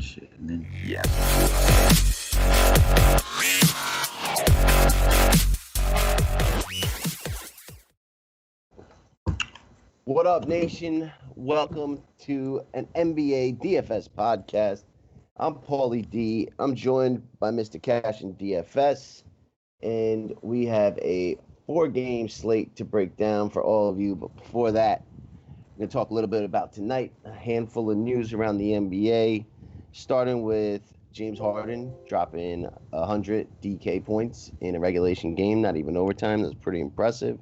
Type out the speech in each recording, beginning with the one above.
shit. And then, yeah. What up, nation? Welcome to an NBA DFS podcast. I'm Paulie D. I'm joined by Mr. CashinDFS, and we have a 4-game slate to break down for all of you. But before that, we're going to talk a little bit about tonight, a handful of news around the NBA, starting with James Harden dropping 100 DK points in a regulation game, not even overtime. That's pretty impressive.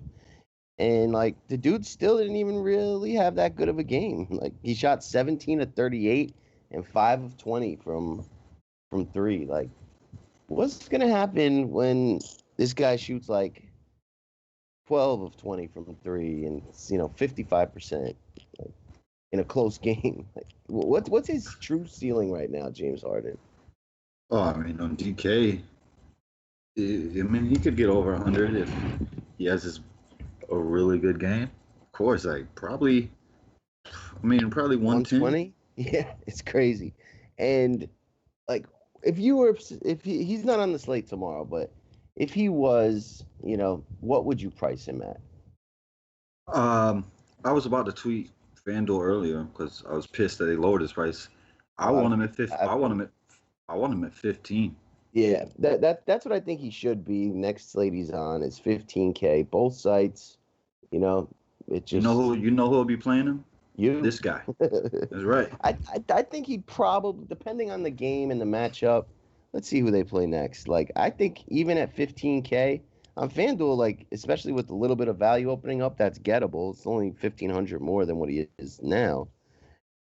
And, like, the dude still didn't even really have that good of a game. Like, he shot 17 of 38 and 5 of 20 from three. Like, what's going to happen when this guy shoots, like, 12 of 20 from three and, 55% like, in a close game? Like, what's his true ceiling right now, James Harden? Oh, I mean, on DK, he could get over 100 if he has a really good game. Of course, probably 110. Yeah, it's crazy. And like if he's not on the slate tomorrow, but if he was, what would you price him at? I was about to tweet FanDuel earlier because I was pissed that they lowered his price. I want him at 50. I want him at 15. Yeah, that's what I think he should be. Next slate he's on is 15K. Both sites. It just you know who'll be playing him? You. This guy. That's right. I think he'd probably, depending on the game and the matchup. Let's see who they play next. Like, I think even at 15K on FanDuel, like, especially with a little bit of value opening up, that's gettable. It's only 1,500 more than what he is now.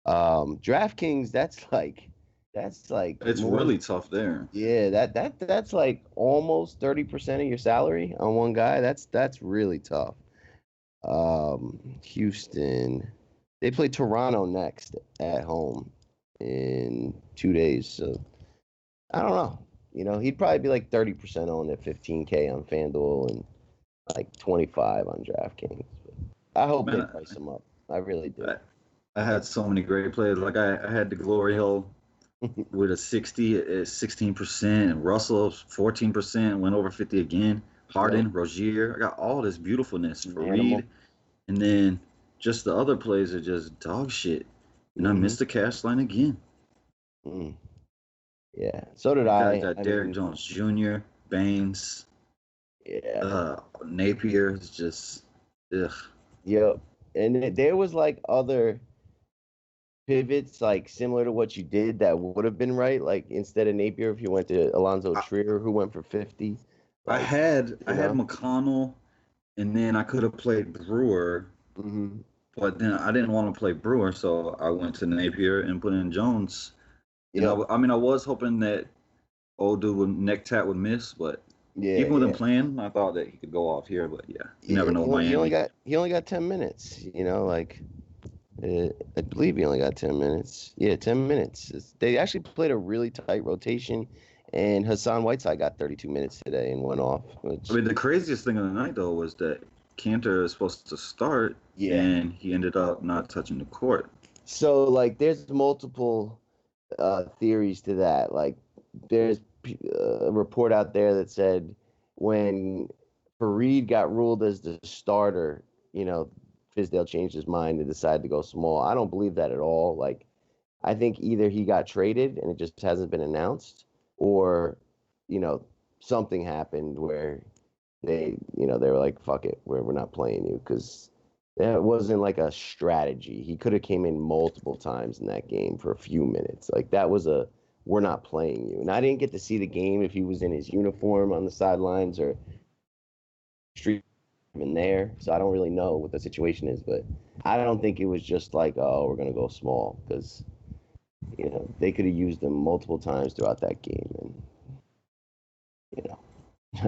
DraftKings, that's like it's more, really tough there. Yeah, that's like almost 30% of your salary on one guy. That's really tough. Houston, they play Toronto next at home in 2 days. So I don't know. He'd probably be like 30% owned at 15K on FanDuel and like 25 on DraftKings. But I hope they price him up. I really do. I had so many great players. Like I had the Glory Hill with a 60 at 16%, and Russell 14%, went over 50 again. Harden, Rozier. I got all this beautifulness for Reed. And then just the other plays are just dog shit. And I missed the cash line again. Yeah, so did I. Got Derrick Jones Jr., Baines. Yeah. Napier is just, ugh. Yep. And there was like other pivots, like similar to what you did, that would have been right. Like instead of Napier, if you went to Alonzo Trier, who went for 50. Like, I had McConnell, and then I could have played Brewer, but then I didn't want to play Brewer, so I went to Napier and put in Jones. I was hoping that old dude neck tap would miss, but even with him playing, I thought that he could go off here. But you never know. Miami. He only got 10 minutes. I believe he only got 10 minutes. Yeah, 10 minutes. They actually played a really tight rotation. And Hassan Whiteside got 32 minutes today and went off. The craziest thing of the night, though, was that Cantor is supposed to start, and he ended up not touching the court. So, like, there's multiple theories to that. Like, there's a report out there that said when Fareed got ruled as the starter, Fizdale changed his mind and decided to go small. I don't believe that at all. Like, I think either he got traded and it just hasn't been announced, or, something happened where they were like, fuck it, we're not playing you, because that wasn't like a strategy. He could have came in multiple times in that game for a few minutes. Like, that was we're not playing you. And I didn't get to see the game if he was in his uniform on the sidelines or street in there, so I don't really know what the situation is, but I don't think it was just like, oh, we're going to go small, because they could have used him multiple times throughout that game, and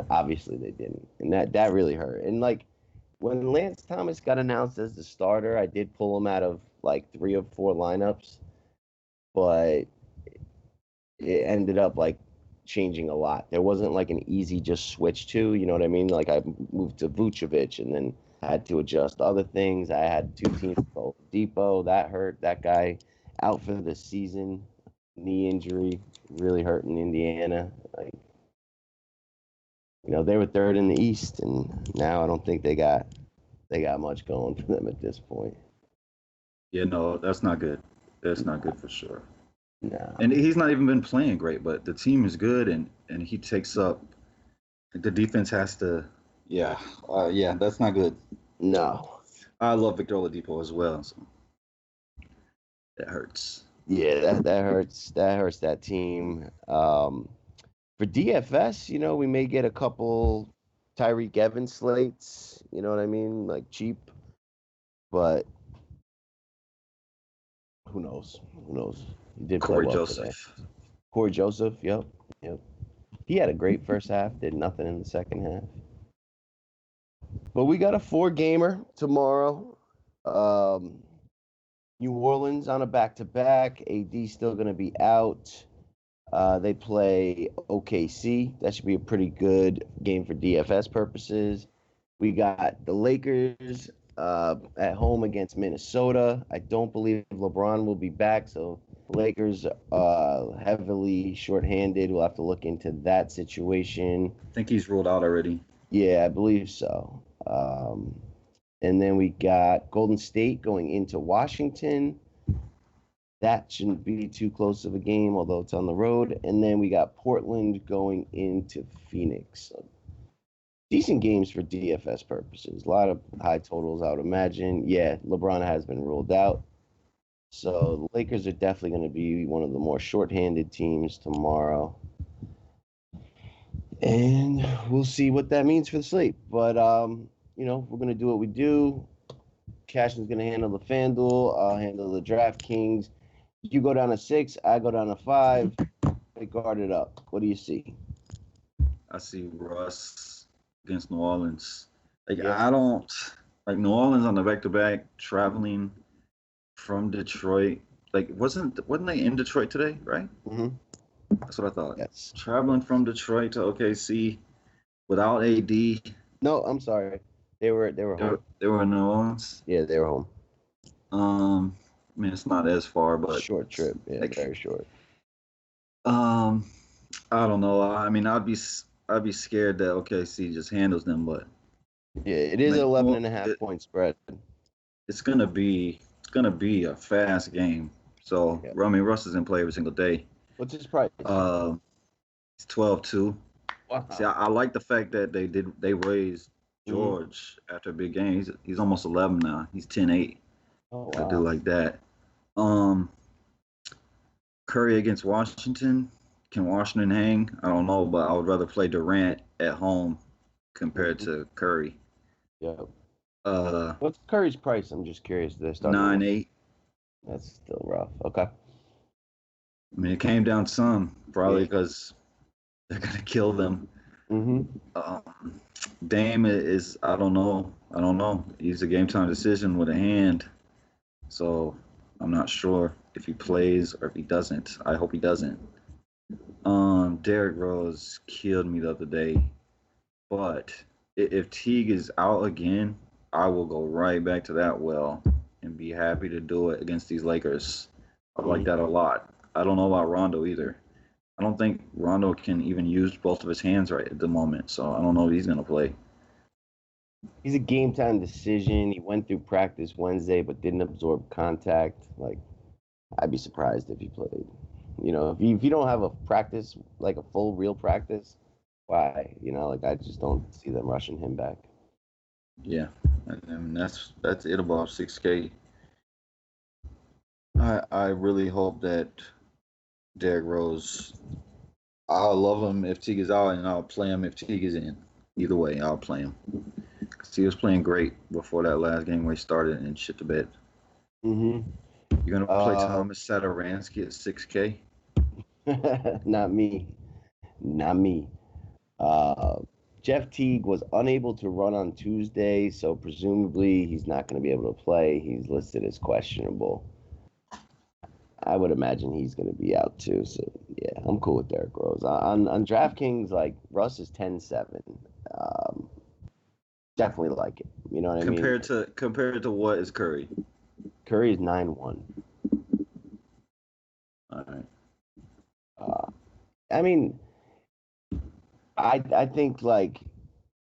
obviously they didn't, and that really hurt. And like when Lance Thomas got announced as the starter, I did pull him out of like 3 or 4 lineups, but it ended up like changing a lot. There wasn't like an easy just switch to, you know what I mean? Like I moved to Vucevic and then had to adjust other things. I had 2 teams, Depot, that hurt. That guy out for the season. knee injury really hurting Indiana. Like, they were third in the East, and now I don't think they got much going for them at this point. Yeah, no, that's not good. That's not good for sure. No. And he's not even been playing great, but the team is good, and he takes up. The defense has to. Yeah, that's not good. No. I love Victor Oladipo as well, so that hurts. Yeah, that hurts. That hurts that team. For DFS, we may get a couple Tyreek Evans slates. You know what I mean? Like cheap, but who knows? Who knows? He did play Corey well Joseph. today. Corey Joseph. Yep. He had a great first half. Did nothing in the second half. But we got a 4-gamer tomorrow. New Orleans on a back-to-back. AD still going to be out. They play OKC. That should be a pretty good game for DFS purposes. We got the Lakers at home against Minnesota. I don't believe LeBron will be back, so Lakers heavily shorthanded. We'll have to look into that situation. I think he's ruled out already. Yeah, I believe so. And then we got Golden State going into Washington. That shouldn't be too close of a game, although it's on the road. And then we got Portland going into Phoenix. So decent games for DFS purposes. A lot of high totals, I would imagine. Yeah, LeBron has been ruled out. So the Lakers are definitely going to be one of the more shorthanded teams tomorrow. And we'll see what that means for the slate. But, we're going to do what we do. Cashin's going to handle the FanDuel. I'll handle the DraftKings. You go down to 6. I go down to 5. We guard it up. What do you see? I see Russ against New Orleans. I don't like New Orleans on the back-to-back traveling from Detroit. Wasn't they in Detroit today, right? Mm-hmm. That's what I thought. Yes. Traveling from Detroit to OKC without AD. No, I'm sorry. They were home. They were in New Orleans. Yeah, they were home. I mean, it's not as far, but short trip. Yeah, very short. I don't know. I mean, I'd be scared that OKC just handles them, but yeah, it is 11.5 point spread. It's gonna be a fast game. So I mean, Russ is in play every single day. What's his price? It's 12-2. Wow. See, I like the fact that they raised George after a big game. He's almost 11 now. He's 10-8. Oh, wow. I do like that. Curry against Washington. Can Washington hang? I don't know, but I would rather play Durant at home compared to Curry. Yeah. What's Curry's price? I'm just curious. 9-8. That's still rough. Okay. I mean, it came down some, probably because they're gonna kill them. Dame is I don't know. He's a game time decision with a hand, so I'm not sure if he plays or if he doesn't. I hope he doesn't. Derrick Rose killed me the other day, but if Teague is out again, I will go right back to that well and be happy to do it against these Lakers. I like that a lot. I don't know about Rondo either. I don't think Rondo can even use both of his hands right at the moment, so I don't know if he's going to play. He's a game time decision. He went through practice Wednesday but didn't absorb contact. I'd be surprised if he played. If you don't have a practice, like a full real practice, why? I just don't see them rushing him back. Yeah, I mean that's it about 6K. I really hope that Derrick Rose. I'll love him if Teague is out, and I'll play him if Teague is in. Either way, I'll play him. Because he was playing great before that last game where he started and shit the bed. You're going to play Thomas Satoransky at 6K? Not me. Jeff Teague was unable to run on Tuesday, so presumably he's not going to be able to play. He's listed as questionable. I would imagine he's going to be out too. So yeah, I'm cool with Derrick Rose. On DraftKings, Russ is 10-7. Definitely like it. You know what I mean? Compared to what is Curry? Curry is 9-1. All right. I mean, I think like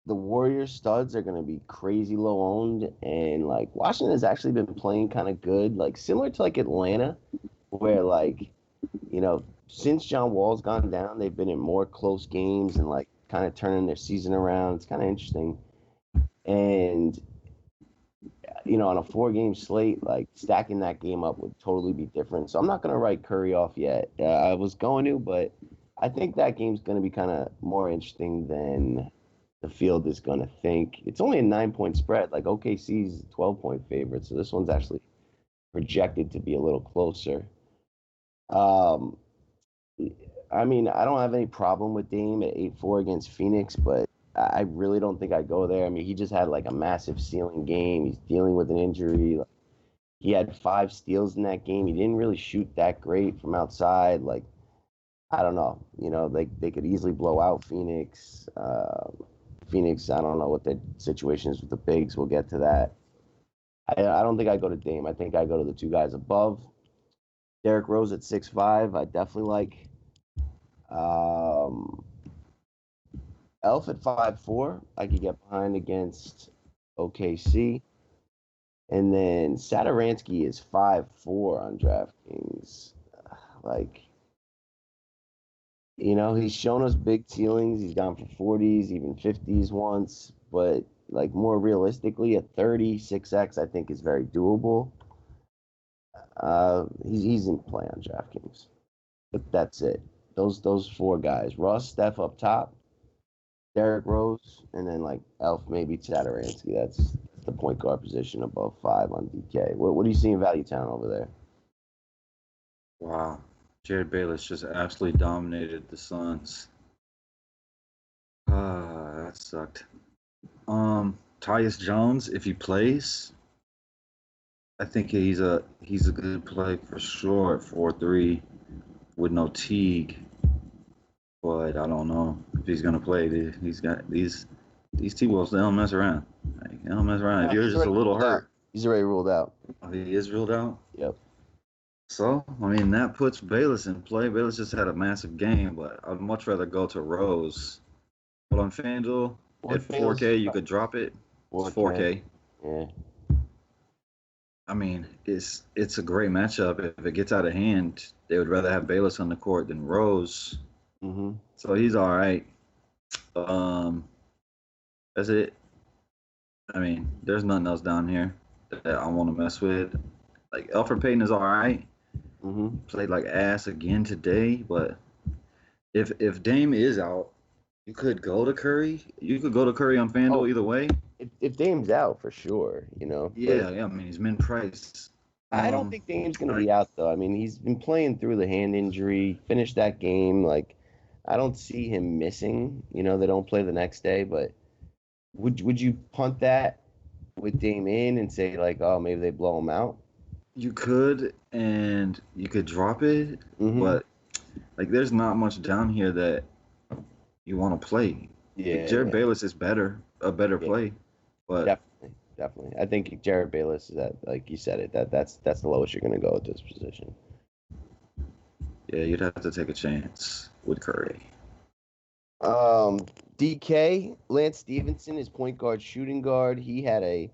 the Warriors studs are going to be crazy low owned, and like Washington has actually been playing kind of good, like similar to like Atlanta, where like since John Wall's gone down, they've been in more close games and like kind of turning their season around. It's kind of interesting, and on a 4-game slate, like stacking that game up would totally be different. So I'm not going to write Curry off yet. I was going to, but I think that game's going to be kind of more interesting than the field is going to think. It's only a 9-point spread. Like OKC's 12-point favorite, so this one's actually projected to be a little closer. Um, I mean, I don't have any problem with Dame at 8-4 against Phoenix, but I really don't think I go there. I mean, he just had like a massive ceiling game. He's dealing with an injury. Like, he had 5 steals in that game. He didn't really shoot that great from outside. Like, I don't know. They could easily blow out Phoenix. Phoenix, I don't know what the situation is with the bigs. We'll get to that. I don't think I go to Dame. I think I go to the 2 guys above. Derrick Rose at 6'5", I definitely like. Elf at 5'4", I could get behind against OKC. And then Satoransky is 5'4" on DraftKings. Like, he's shown us big ceilings. He's gone for 40s, even 50s once. But, like, more realistically, a 36X I think is very doable. He's in play on DraftKings. But that's it. Those 4 guys. Russ, Steph up top. Derrick Rose, and then like Elf, maybe Satoransky. That's the point guard position above 5 on DK. What do you see in Value Town over there? Wow. Jared Bayless just absolutely dominated the Suns. That sucked. Tyus Jones, if he plays, I think he's a good play for sure at 4-3 with no Teague. But I don't know if he's gonna play. He's got these T-Wolves. They don't mess around. They don't mess around. If you're just a little hurt, he's already ruled out. Oh, he is ruled out. Yep. So I mean that puts Bayless in play. Bayless just had a massive game, but I'd much rather go to Rose. But on FanDuel, at 4K, you could drop it. It's 4K. Yeah. I mean, it's a great matchup. If it gets out of hand, they would rather have Bayless on the court than Rose. Mm-hmm. So he's all right. That's it. I mean, there's nothing else down here that I want to mess with. Like, Elfrid Payton is all right. Mm-hmm. Played like ass again today, but if Dame is out, you could go to Curry. You could go to Curry on FanDuel either way. If Dame's out, for sure, Yeah, I mean, he's min-priced. I don't think Dame's going to be out, though. I mean, he's been playing through the hand injury, finished that game. Like, I don't see him missing. They don't play the next day, but would you punt that with Dame in and say, like, oh, maybe they blow him out? You could, and you could drop it, but, like, there's not much down here that you want to play. Yeah. Like, Jared Bayless is a better play, but definitely. I think Jared Bayless is that, like you said it, that's the lowest you're going to go at this position. Yeah, you'd have to take a chance with Curry. DK, Lance Stevenson is point guard, shooting guard. He had a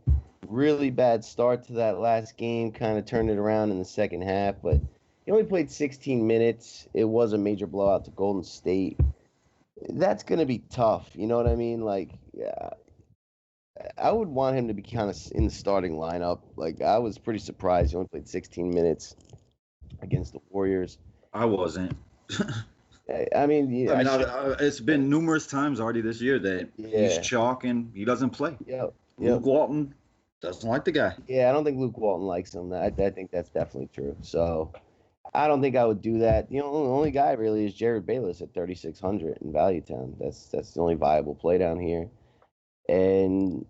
really bad start to that last game, kind of turned it around in the second half, but he only played 16 minutes. It was a major blowout to Golden State. That's going to be tough. You know what I mean? Like, yeah, I would want him to be kind of in the starting lineup. Like, I was pretty surprised he only played 16 minutes against the Warriors. I wasn't. I mean, it's been numerous times already this year that he's chalk and he doesn't play. Yep. Luke Walton doesn't like the guy. Yeah, I don't think Luke Walton likes him. I think that's definitely true. So I don't think I would do that. The only guy really is Jared Bayless at 3,600 in Value Town. That's the only viable play down here. And,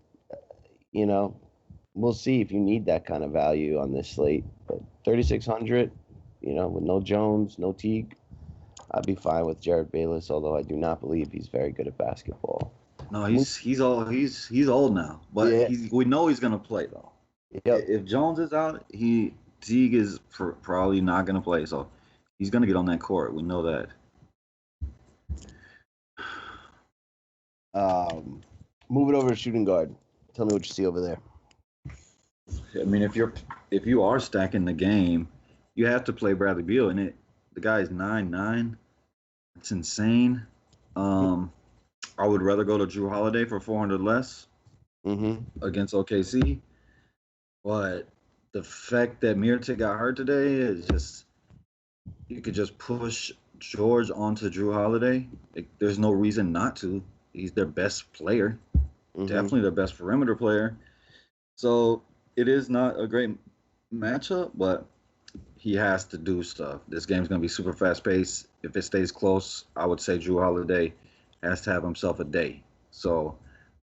we'll see if you need that kind of value on this slate. But 3,600, with no Jones, no Teague, I'd be fine with Jared Bayless, although I do not believe he's very good at basketball. No, he's old now, but we know he's gonna play though. Yep. If Jones is out, Teague is probably not gonna play, so he's gonna get on that court. We know that. Move it over to shooting guard. Tell me what you see over there. I mean, if you are stacking the game, you have to play Bradley Beal, and the guy is 9'9". It's insane. I would rather go to Drew Holiday for 400 less against OKC, but the fact that Mirotic got hurt today is just you could just push George onto Drew Holiday. There's no reason not to. He's their best player, definitely their best perimeter player. So it is not a great matchup, but he has to do stuff. This game's going to be super fast-paced. If it stays close, I would say Drew Holiday has to have himself a day. So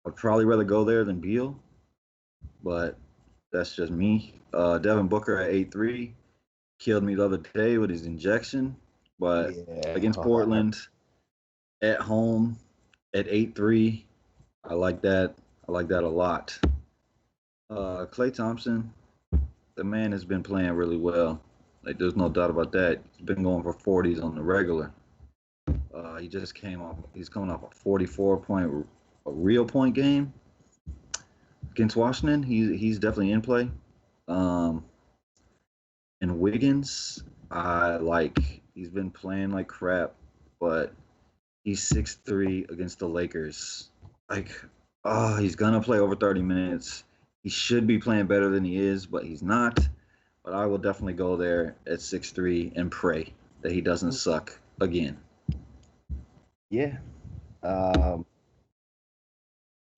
I'd probably rather go there than Beal, but that's just me. Devin Booker at 8'3", killed me the other day with his injection, but against Portland at home at 8'3", I like that. I like that a lot. Klay Thompson, the man has been playing really well. Like, there's no doubt about that. He's been going for 40s on the regular. He just came off. He's coming off a 44-point, a real point game against Washington. He's definitely in play. And Wiggins, he's been playing like crap, but he's 6'3" against the Lakers. He's gonna play over 30 minutes. He should be playing better than he is, but he's not. But I will definitely go there at 6'3" and pray that he doesn't suck again. Yeah.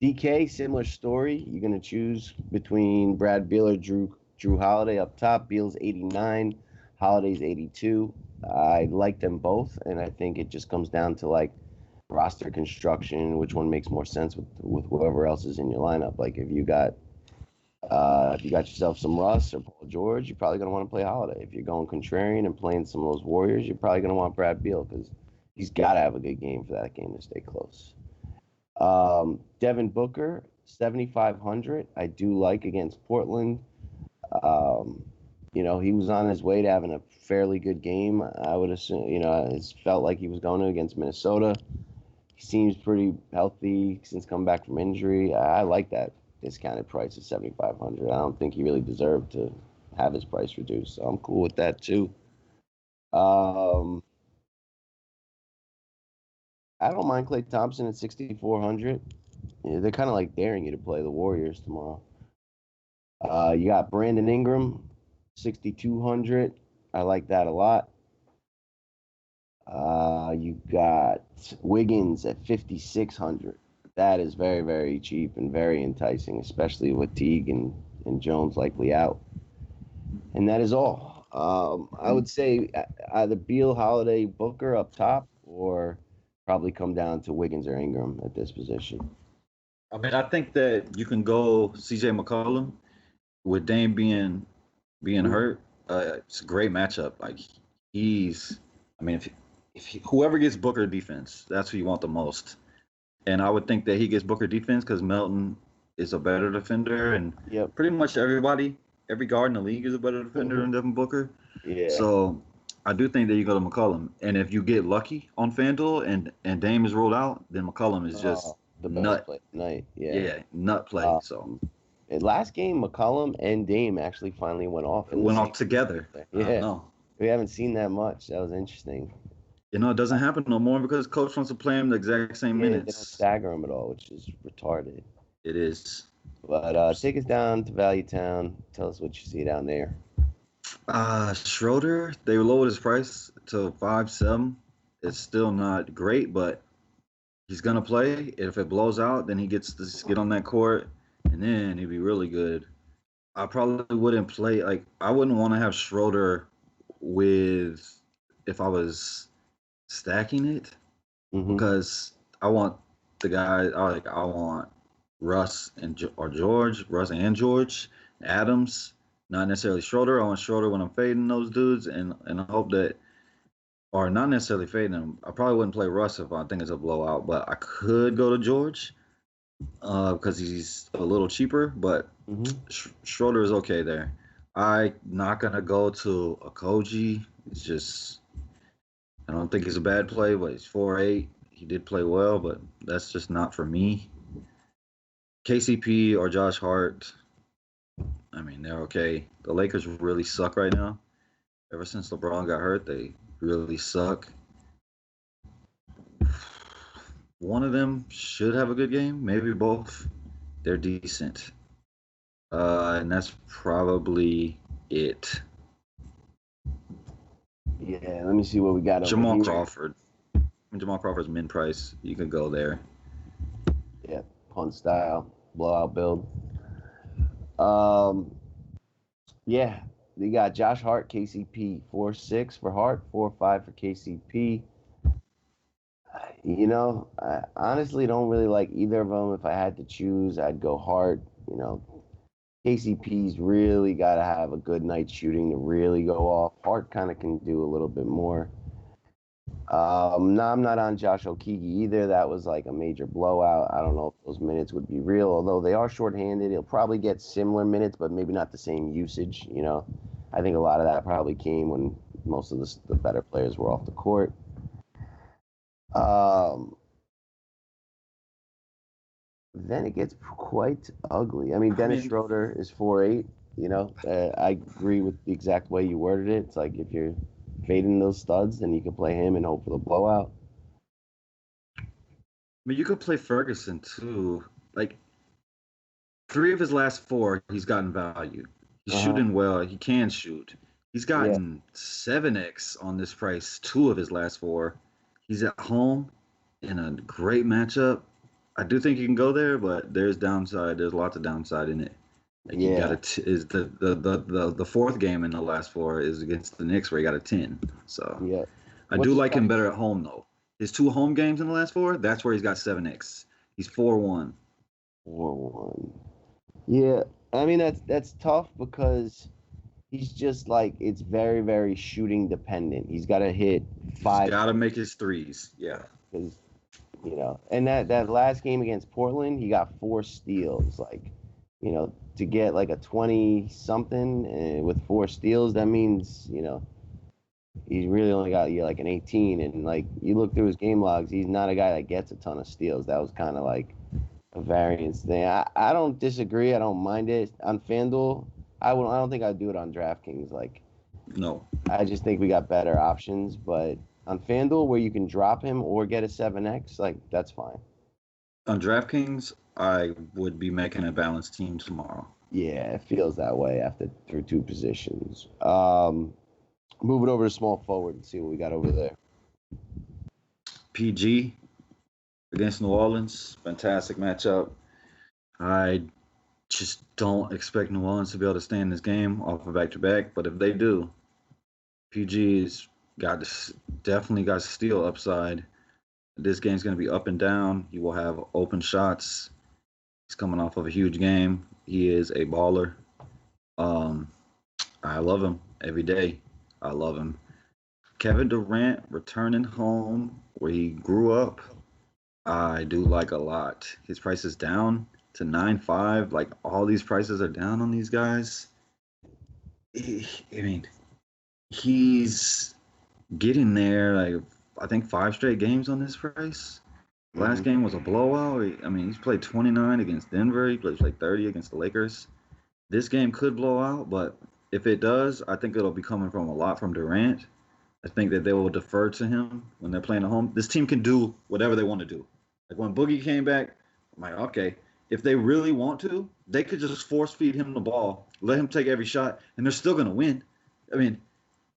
DK, similar story. You're going to choose between Brad Beal or Drew Holiday up top. Beal's 89, Holiday's 82. I like them both, and I think it just comes down to, like, roster construction, which one makes more sense with whoever else is in your lineup. Like, if you got yourself some Russ or Paul George, you're probably going to want to play Holiday. If you're going contrarian and playing some of those Warriors, you're probably going to want Brad Beal because he's got to have a good game for that game to stay close. Devin Booker, 7,500. I do like against Portland. He was on his way to having a fairly good game. I would assume, it felt like he was going to against Minnesota. He seems pretty healthy since coming back from injury. I like that discounted price of 7,500. I don't think he really deserved to have his price reduced, so I'm cool with that too. I don't mind Klay Thompson at 6,400. Yeah, they're kind of like daring you to play the Warriors tomorrow. You got Brandon Ingram, 6,200. I like that a lot. You got Wiggins at 5,600. That is very, very cheap and very enticing, especially with Teague and Jones likely out. And that is all. I would say either Beal, Holiday, Booker up top, or probably come down to Wiggins or Ingram at this position. I mean, I think that you can go CJ McCollum with Dame being hurt. It's a great matchup. Like, if whoever gets Booker defense, that's who you want the most. And I would think that he gets Booker defense because Melton is a better defender, and pretty much every guard in the league is a better defender than Devin Booker. Yeah. So I do think that you go to McCollum, and if you get lucky on FanDuel and Dame is rolled out, then McCollum is just the best play tonight. Yeah, nut play. Last game, McCollum and Dame actually finally went off. Together. Yeah, we haven't seen that much. That was interesting. It doesn't happen no more because coach wants to play him the exact same minutes. They don't stagger him at all, which is retarded. It is. But take us down to Value Town. Tell us what you see down there. Schroeder, they lowered his price to 5.7. It's still not great, but he's gonna play. If it blows out, then he gets to get on that court, and then he'd be really good. I probably wouldn't play. Like, I wouldn't want to have Schroeder if I was stacking it, because I want the guy. I want Russ and George, Adams. Not necessarily Schroeder. I want Schroeder when I'm fading those dudes, and I hope that, or not necessarily fading them. I probably wouldn't play Russ if I think it's a blowout, but I could go to George because he's a little cheaper. But Schroeder is okay there. I'm not gonna go to Okogie. It's just, I don't think he's a bad play, but he's 4'8". he did play well, but that's just not for me. KCP or Josh Hart, I mean, they're okay. The Lakers really suck right now. Ever since LeBron got hurt, they really suck. One of them should have a good game, maybe both. They're decent. And that's probably it. Yeah, let me see what we got Jamal over here. Crawford. Jamal Crawford's min price. You can go there. Yeah, punt style, blowout build. Yeah, they got Josh Hart, KCP, 4-6 for Hart, 4-5 for KCP. You know, I honestly don't really like either of them. If I had to choose, I'd go Hart. You know, KCP's really got to have a good night shooting to really go off. Hart kind of can do a little bit more. No, I'm not on Josh Okogie either. That was like a major blowout. I don't know if those minutes would be real, although they are shorthanded. He'll probably get similar minutes, but maybe not the same usage. You know, I think a lot of that probably came when most of the better players were off the court. Then it gets quite ugly. I mean, Dennis Schroeder is 4-8. You know, I agree with the exact way you worded it. It's like if you're fading those studs, then you can play him and hope for the blowout. I mean, you could play Ferguson too. Like 3 of his last 4, he's gotten value. He's shooting well. He can shoot. He's gotten 7x on this price 2 of his last 4. He's at home in a great matchup. I do think you can go there, but there's downside. There's lots of downside in it. Like you got is the 4th game in the last 4 is against the Knicks where he got a 10. So I do like him better at home though. His 2 home games in the last 4, that's where he's got 7x. He's 4-1. 4-1. Yeah, I mean that's tough because he's just like it's very very shooting dependent. He's got to hit 5. He's got to make his threes. Yeah. Because you know, and that last game against Portland, he got 4 steals. Like, you know, to get like a 20-something with 4 steals, that means, you know, he's really only got like an 18. And like you look through his game logs, he's not a guy that gets a ton of steals. That was kind of like a variance thing. I don't disagree. I don't mind it on FanDuel. I don't think I'd do it on DraftKings. Like, no, I just think we got better options, but on FanDuel, where you can drop him or get a 7x, like that's fine. On DraftKings, I would be making a balanced team tomorrow. Yeah, it feels that way after through 2 positions. Moving over to small forward and see what we got over there. PG against New Orleans, fantastic matchup. I just don't expect New Orleans to be able to stay in this game off of back-to-back, but if they do, PG's definitely got steal upside. This game's going to be up and down. He will have open shots. He's coming off of a huge game. He is a baller. I love him every day. I love him. Kevin Durant returning home where he grew up, I do like a lot. His price is down to 9.5. Like all these prices are down on these guys. I mean, he's getting there. Like I think 5 straight games on this price. Last game was a blowout. I mean, he's played 29 against Denver. He played like 30 against the Lakers. This game could blow out, but if it does, I think it'll be coming from a lot from Durant. I think that they will defer to him when they're playing at home. This team can do whatever they want to do. Like when Boogie came back, I'm like, okay, if they really want to, they could just force feed him the ball, let him take every shot, and they're still going to win. I mean,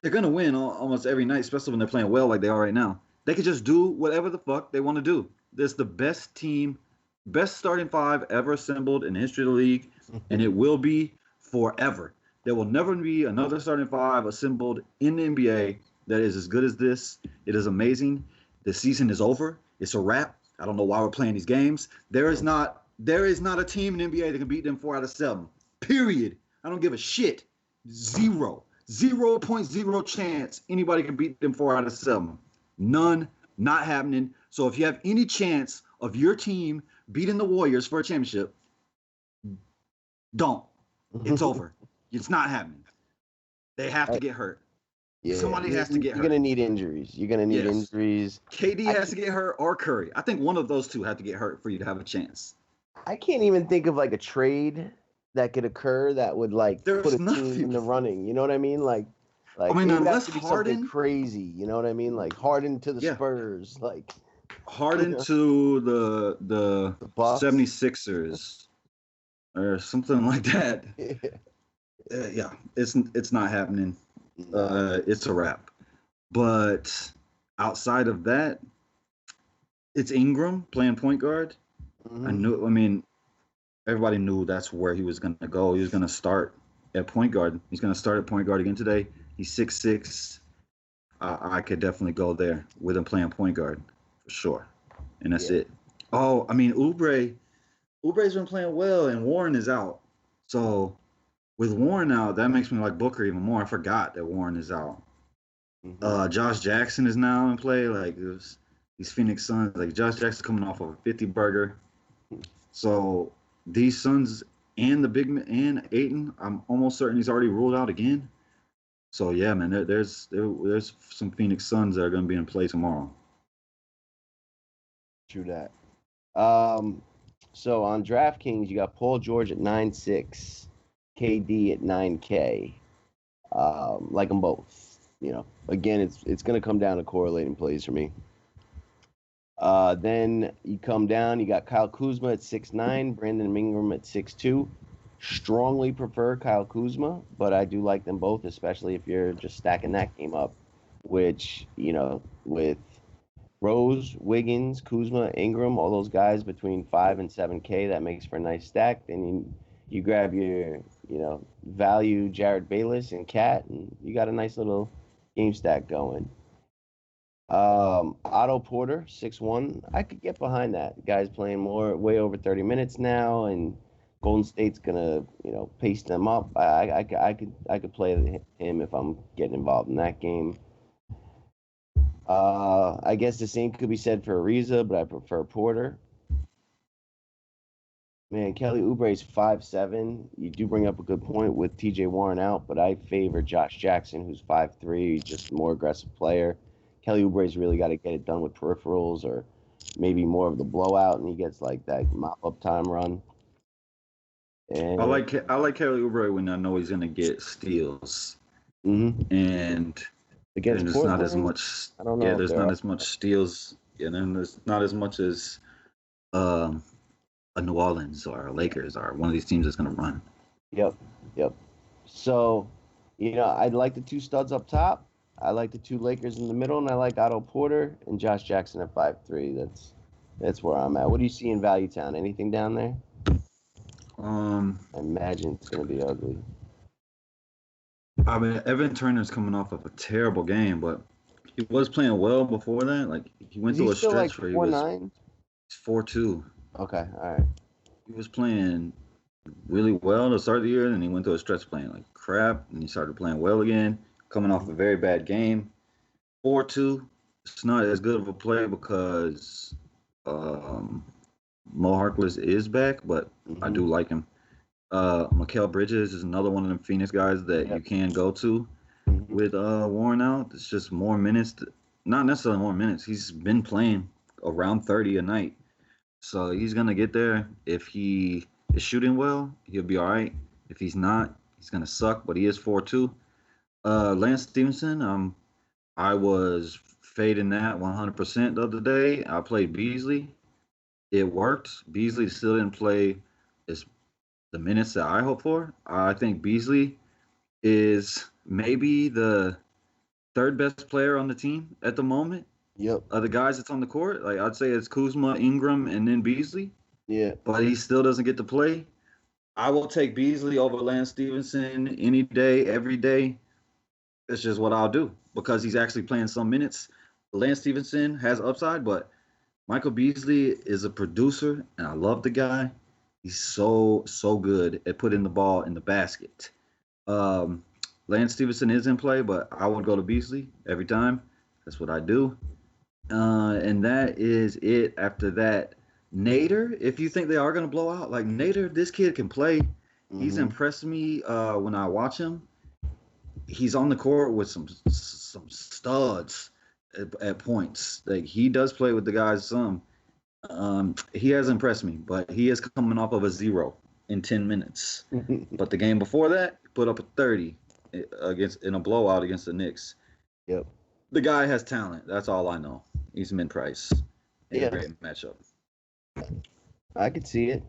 they're going to win almost every night, especially when they're playing well like they are right now. They could just do whatever the fuck they want to do. This is the best team, best starting 5 ever assembled in the history of the league, and it will be forever. There will never be another starting 5 assembled in the NBA that is as good as this. It is amazing. The season is over. It's a wrap. I don't know why we're playing these games. There is not a team in the NBA that can beat them 4 out of 7. Period. I don't give a shit. 0.0 chance anybody can beat them 4 out of 7. None. Not happening. So if you have any chance of your team beating the Warriors for a championship, don't. It's over. It's not happening. They have to get hurt. Yeah, somebody has to get hurt. You're gonna need injuries. You're gonna need injuries. KD has to get hurt, or Curry. I think one of those two have to get hurt for you to have a chance. I can't even think of like a trade that could occur that would like put a team in the running. You know what I mean? Like I mean, it would have unless to be Harden, something crazy. You know what I mean? Like Harden to the Spurs, like Harden to the 76ers or something like that. Yeah, it's not happening. It's a wrap. But outside of that, it's Ingram playing point guard. Everybody knew that's where he was going to go. He was going to start at point guard. He's going to start at point guard again today. He's 6'6". I could definitely go there with him playing point guard for sure. And that's it. Oh, I mean, Ubre's been playing well, and Warren is out. So with Warren out, that makes me like Booker even more. I forgot that Warren is out. Josh Jackson is now in play. Like these Phoenix Suns, like Josh Jackson coming off of a 50-burger. So these Suns and the big man and Ayton, I'm almost certain he's already ruled out again. So yeah, man, there's some Phoenix Suns that are going to be in play tomorrow. True that. So on DraftKings, you got Paul George at 9.6, KD at 9K. Like them both. You know, again, it's going to come down to correlating plays for me. Then you come down, you got Kyle Kuzma at 6'9", Brandon Ingram at 6'2". Strongly prefer Kyle Kuzma, but I do like them both, especially if you're just stacking that game up, which, you know, with Rose, Wiggins, Kuzma, Ingram, all those guys between 5 and 7K, that makes for a nice stack. Then you grab your, you know, value Jared Bayless and Cat, and you got a nice little game stack going. Otto Porter, 6'1". I could get behind that. The guy's playing way over 30 minutes now, and Golden State's gonna, you know, pace them up. I could play him if I'm getting involved in that game. I guess the same could be said for Ariza, but I prefer Porter. Man, Kelly Oubre's 5'7". You do bring up a good point with TJ Warren out, but I favor Josh Jackson, who's 5'3", just a more aggressive player. Kelly Oubre's really got to get it done with peripherals or maybe more of the blowout, and he gets like that mop-up time run. And I like Kelly Oubre when I know he's going to get steals. And against there's Portland, not as much. I don't know. Yeah, there's not as much steals. Yeah, then there's not as much as a New Orleans or a Lakers or one of these teams that's going to run. Yep. So, you know, I'd like the two studs up top. I like the two Lakers in the middle, and I like Otto Porter and Josh Jackson at 5'3". That's where I'm at. What do you see in Value Town? Anything down there? I imagine it's going to be ugly. I mean, Evan Turner's coming off of a terrible game, but he was playing well before that. Like he went through a stretch where he was 4-2. Okay, all right. He was playing really well to start the year, and he went through a stretch playing like crap, and he started playing well again, coming off a very bad game. 4-2. It's not as good of a play because Mo Harkless is back, but I do like him. Mikal Bridges is another one of them Phoenix guys that you can go to with Warren out. It's just more minutes. Not necessarily more minutes. He's been playing around 30 a night. So he's going to get there. If he is shooting well, he'll be all right. If he's not, he's going to suck, but he is 4-2. Lance Stevenson, I was fading that 100% the other day. I played Beasley. It worked. Beasley still didn't play the minutes that I hope for. I think Beasley is maybe the third best player on the team at the moment. Yep. The guys that's on the court, like I'd say it's Kuzma, Ingram, and then Beasley. Yeah. But he still doesn't get to play. I will take Beasley over Lance Stevenson any day, every day. It's just what I'll do because he's actually playing some minutes. Lance Stevenson has upside, but Michael Beasley is a producer, and I love the guy. He's so good at putting the ball in the basket. Lance Stevenson is in play, but I would go to Beasley every time. That's what I do. And that is it. After that, Nader, if you think they are going to blow out, like Nader, this kid can play. He's impressed me when I watch him. he's on the court with some studs at points. Like he does play with the guys some. He has impressed me, but he is coming off of a 0 in 10 minutes. But the game before that, he put up a 30 in a blowout against the Knicks. Yep. The guy has talent. That's all I know. He's mid-price. Yeah. Great matchup. I could see it.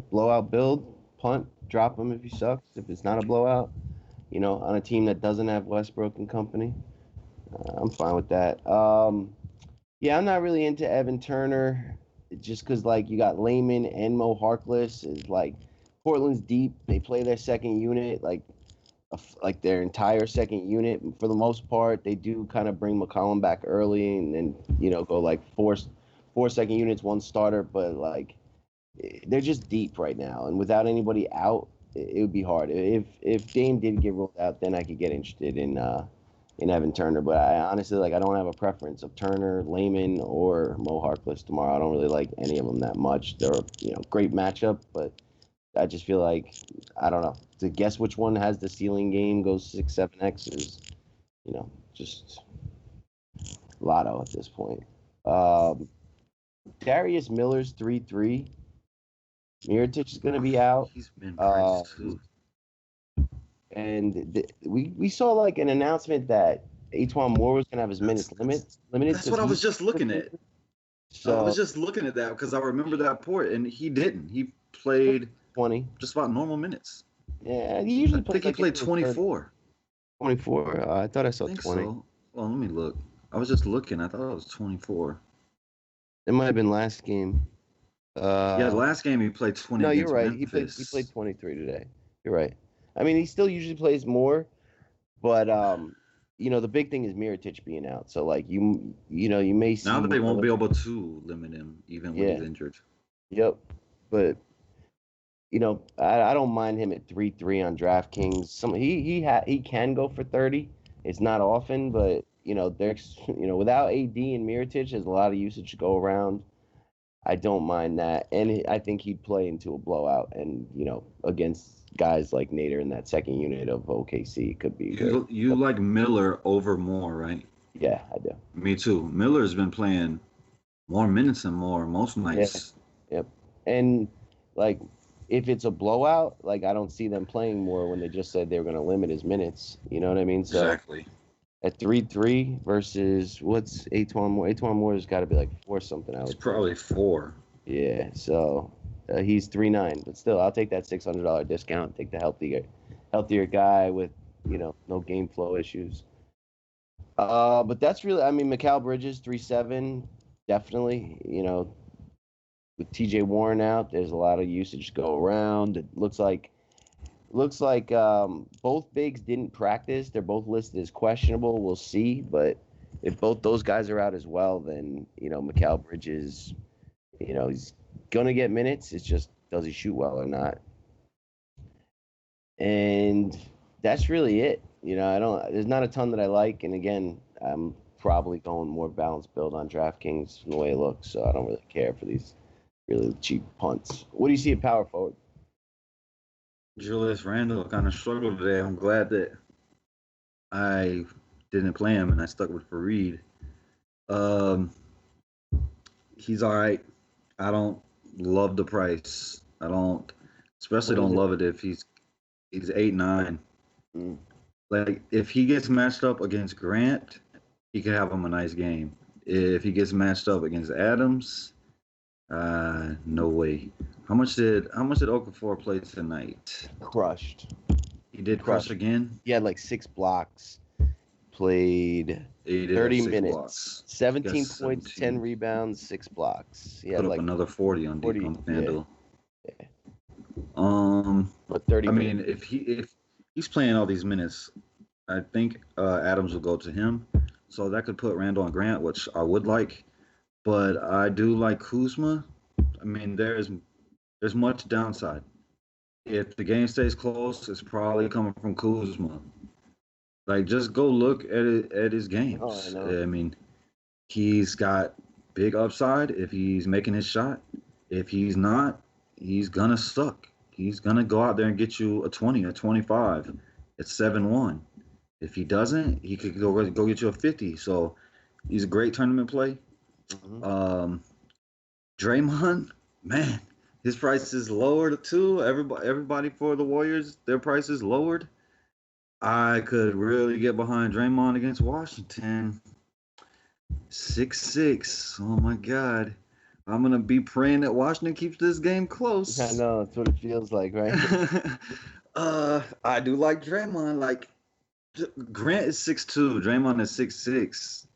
Blowout build, punt, drop him if he sucks. If it's not a blowout, on a team that doesn't have Westbrook and company, I'm fine with that. Yeah, I'm not really into Evan Turner just because, you got Layman and Mo Harkless. Is Portland's deep. They play their second unit, their entire second unit for the most part. They do kind of bring McCollum back early and then, go four second units, one starter. But, they're just deep right now. And without anybody out, it would be hard. If Dame did get ruled out, then I could get interested in Evan Turner. But I honestly, I don't have a preference of Turner, Layman, or Mo Harkless tomorrow. I don't really like any of them that much. They're great matchup, but I just feel I don't know. To guess which one has the ceiling game goes 6-7x is, just lotto at this point. Darius Miller's 3-3. Mirotic is going to be out. He's been priced too. And we saw an announcement that Etuan Moore was going to have his minutes limited. That's what I was just looking at. So I was just looking at that because I remember that report, and he didn't. He played 20, just about normal minutes. Yeah, he usually plays. I think he played 24. 24. I thought I saw 20. So. Well, let me look. I was just looking. I thought it was 24. It might have been last game. Yeah, last game he played 20. No, you're right. Memphis. He played 23 today. You're right. I mean, he still usually plays more, but the big thing is Mirotic being out. So you may see now that they won't be able to limit him even when he's injured. Yep, but I don't mind him at 3-3 on DraftKings. He can go for 30. It's not often, but there's without AD and Mirotic, there's a lot of usage to go around. I don't mind that, and I think he'd play into a blowout, and against guys like Nader in that second unit of OKC could be good. You like Miller over Moore, right? Yeah, I do. Me too. Miller's been playing more minutes and more most nights. Yeah. Yep, and if it's a blowout, I don't see them playing more when they just said they were going to limit his minutes. You know what I mean? So exactly. At 3-3 versus what's Etuan Moore? Etuan Moore has got to be 4 something. It's probably 4. Yeah, so he's 3-9, but still, I'll take that $600 discount. Take the healthier guy with no game flow issues. But that's really, Mikal Bridges 3-7, definitely. With TJ Warren out, there's a lot of usage to go around. It looks like both bigs didn't practice. They're both listed as questionable. We'll see. But if both those guys are out as well, then, Mikal Bridges, he's going to get minutes. It's just, does he shoot well or not? And that's really it. There's not a ton that I like. And again, I'm probably going more balanced build on DraftKings from the way it looks. So I don't really care for these really cheap punts. What do you see at power forward? Julius Randle kind of struggled today. I'm glad that I didn't play him and I stuck with Fareed. He's all right. I don't love the price. I don't love it if he's 8-9. If he gets matched up against Grant, he could have him a nice game. If he gets matched up against Adams, no way. How much did Okafor play tonight? Crushed. He did crush again? He had 6 blocks. Played 30 minutes. Blocks. 17 points, 10 rebounds, 6 blocks. He put up another 40 on FanDuel. Yeah. But 30 minutes. If he's playing all these minutes, I think Adams will go to him. So that could put Randall and Grant, which I would like. But I do like Kuzma. There's much downside. If the game stays close, it's probably coming from Kuzma. Just go look at his games. Oh, I know. He's got big upside if he's making his shot. If he's not, he's gonna suck. He's gonna go out there and get you a 20, a 25. It's 7-1. If he doesn't, he could go get you a 50. So he's a great tournament play. Draymond, man, his price is lowered too. Everybody for the Warriors, their price is lowered. I could really get behind Draymond against Washington. 6-6. Oh my God. I'm gonna be praying that Washington keeps this game close. I know, that's what it feels like, right? I do like Draymond. Like Grant is 6'2", Draymond is 6'6".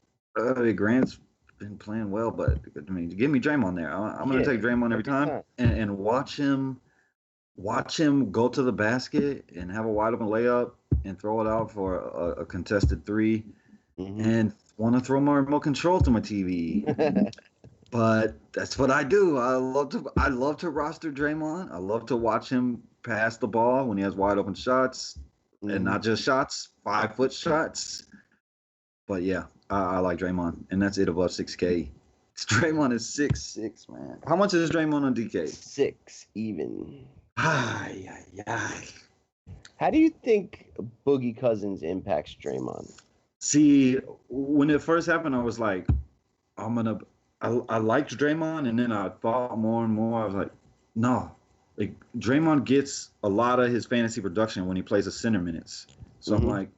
Grant's been playing well, but I mean, give me Draymond there. I'm gonna take Draymond every time and watch him go to the basket and have a wide open layup and throw it out for a contested three, and want to throw my remote control to my TV. But that's what I do. I love to roster Draymond. I love to watch him pass the ball when he has wide open shots, and not just shots, 5-foot shots. But yeah, I like Draymond, and that's it above 6K. Draymond is 6'6", man. How much is Draymond on DK? 6 even. Ay. How do you think Boogie Cousins impacts Draymond? See, when it first happened, I was like, I liked Draymond, and then I thought more and more. I was like, no, like Draymond gets a lot of his fantasy production when he plays the center minutes. So I'm like,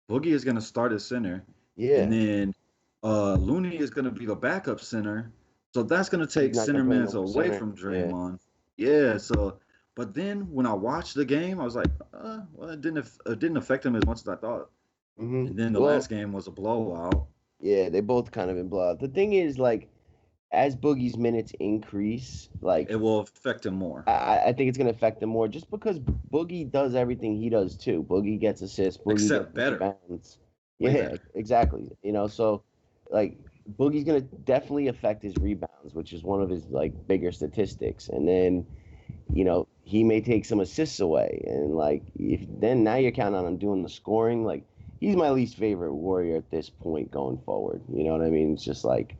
Boogie is going to start at center, and then Looney is going to be the backup center. So that's going to take center minutes away from Draymond. Yeah. So, but then when I watched the game, I was like, well, it didn't affect him as much as I thought. And then the last game was a blowout. Yeah, they both kind of been blowout. The thing is, like, as Boogie's minutes increase, like, it will affect him more. I think it's going to affect him more just because Boogie does everything he does too. Boogie gets assists, Boogie Except gets better. Rebounds. Yeah, exactly. You know, so like Boogie's going to definitely affect his rebounds, which is one of his like bigger statistics. And then, you know, he may take some assists away, and like now you're counting on him doing the scoring. Like, he's my least favorite Warrior at this point going forward. You know what I mean? It's just like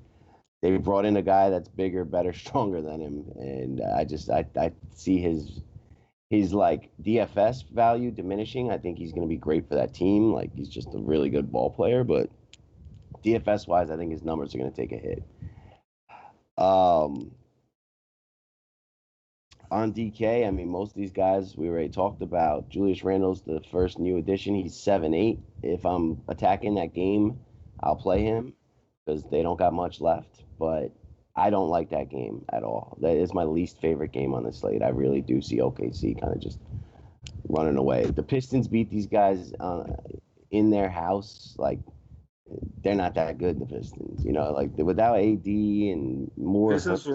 they brought in a guy that's bigger, better, stronger than him, and I see his like DFS value diminishing. I think he's going to be great for that team. Like, he's just a really good ball player, but DFS wise, I think his numbers are going to take a hit. On DK, I mean, most of these guys we already talked about. Julius Randle's the first new addition. He's 7'8". If I'm attacking that game, I'll play him because they don't got much left. But I don't like that game at all. That is my least favorite game on the slate. I really do see OKC kind of just running away. The Pistons beat these guys in their house. Like, they're not that good, the Pistons. You know, like without AD and more. Pistons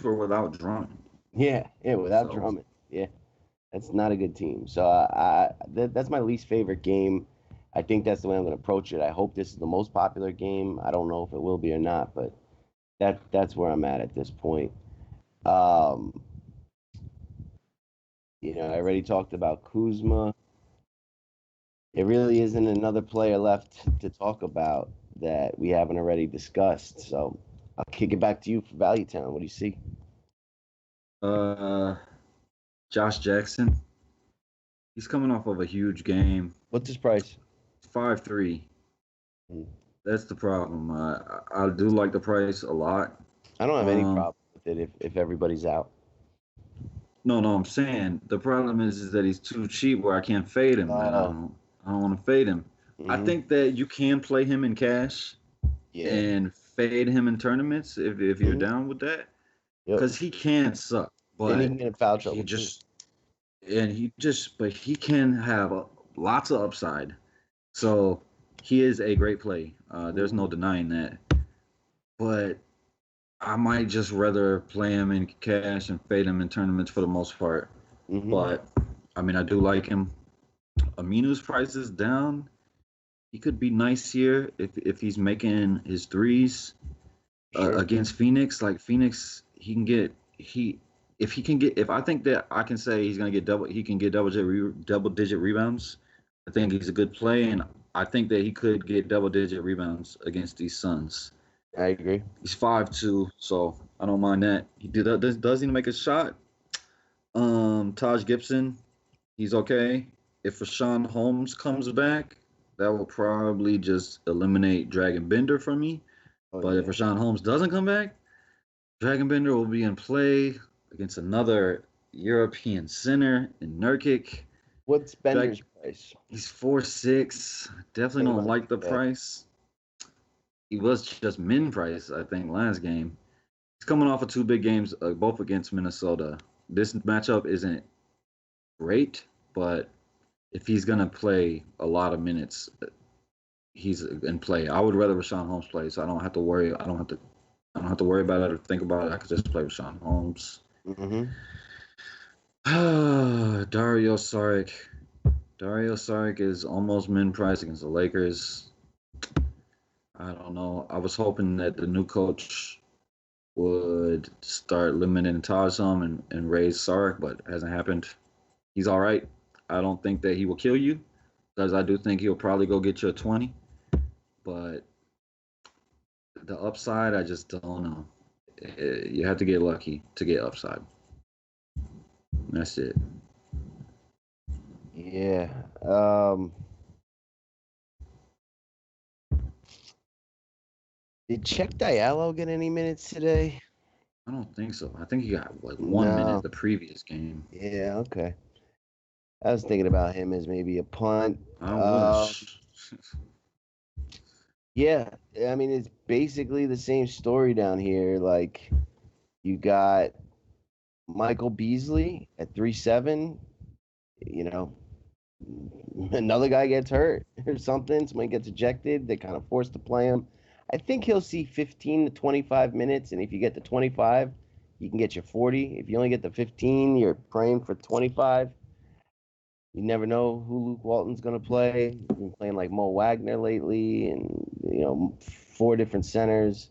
were without Drummond. Yeah, without Drummond. Yeah, that's not a good team. So that's my least favorite game. I think that's the way I'm going to approach it. I hope this is the most popular game. I don't know if it will be or not, but that's where I'm at this point. You know, I already talked about Kuzma. There really isn't another player left to talk about that we haven't already discussed. So I'll kick it back to you for Value Town. What do you see? Josh Jackson. He's coming off of a huge game. What's his price? 5'3". That's the problem. I do like the price a lot. I don't have any problem with it if everybody's out. No, I'm saying the problem is that he's too cheap where I can't fade him. I don't want to fade him. I think that you can play him in cash and fade him in tournaments if you're down with that. Because he can suck. But and he can get in foul trouble. But he can have lots of upside. So he is a great play. There's no denying that. But I might just rather play him in cash and fade him in tournaments for the most part. But I mean, I do like him. Aminu's price is down. He could be nice here if he's making his threes against Phoenix. Like Phoenix, if I think that I can say he's gonna get double digit rebounds. I think he's a good play, and I think that he could get double digit rebounds against these Suns. I agree. He's 5'2", so I don't mind that. Does he make a shot? Taj Gibson, he's okay. if Rashawn Holmes comes back, that will probably just eliminate Dragon Bender from me. But if Rashawn Holmes doesn't come back, Dragon Bender will be in play against another European center in Nurkic. What's Bender's price? He's 4.6. Definitely don't like the price. He was just min price, I think, last game. He's coming off of 2 big games, both against Minnesota. This matchup isn't great, but if he's gonna play a lot of minutes, he's in play. I would rather Rashawn Holmes play, so I don't have to worry. I don't have to worry about it or think about it. I could just play Rashawn Holmes. Dario Saric. Dario Saric is almost min price against the Lakers. I don't know. I was hoping that the new coach would start limiting Taj some and raise Saric, but it hasn't happened. He's all right. I don't think that he will kill you, because I do think he'll probably go get you a 20. But the upside, I just don't know. You have to get lucky to get upside. That's it. Yeah. Did Check Diallo get any minutes today? I don't think so. I think he got like 1 minute the previous game. Yeah, okay. I was thinking about him as maybe a punt. I wish. Yeah, I mean, it's basically the same story down here. Like, you got Michael Beasley at 3.7. You know, another guy gets hurt or something. Somebody gets ejected. They kind of forced to play him. I think he'll see 15 to 25 minutes, and if you get to 25, you can get your 40. If you only get to 15, you're praying for 25. You never know who Luke Walton's going to play. He's been playing like Mo Wagner lately and, 4 different centers.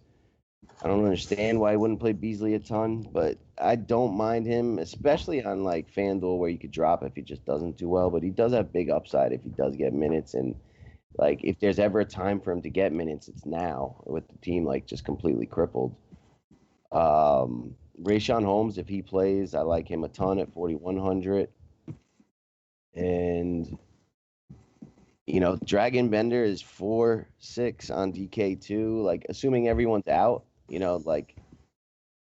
I don't understand why he wouldn't play Beasley a ton, but I don't mind him, especially on like FanDuel where you could drop if he just doesn't do well. But he does have big upside if he does get minutes. And like if there's ever a time for him to get minutes, it's now with the team like just completely crippled. Rashawn Holmes, if he plays, I like him a ton at 4,100. And Dragon Bender is 4.6 on DK2. Like, assuming everyone's out, like,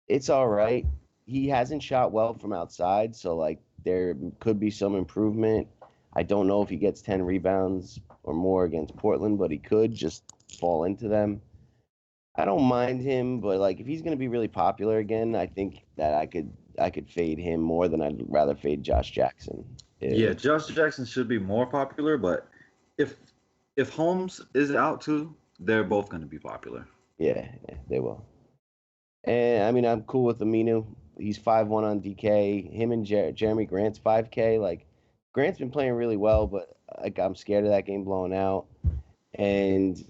it's all right. He hasn't shot well from outside, so, like, there could be some improvement. I don't know if he gets 10 rebounds or more against Portland, but he could just fall into them. I don't mind him, but, like, if he's going to be really popular again, I think that I could fade him more than I'd rather fade Josh Jackson. Yeah, Josh Jackson should be more popular, but if Holmes is out too, they're both going to be popular. Yeah, they will. And I mean, I'm cool with Aminu. He's 5.1 on DK. Him and Jeremy Grant's 5K. Like, Grant's been playing really well, but like I'm scared of that game blowing out. And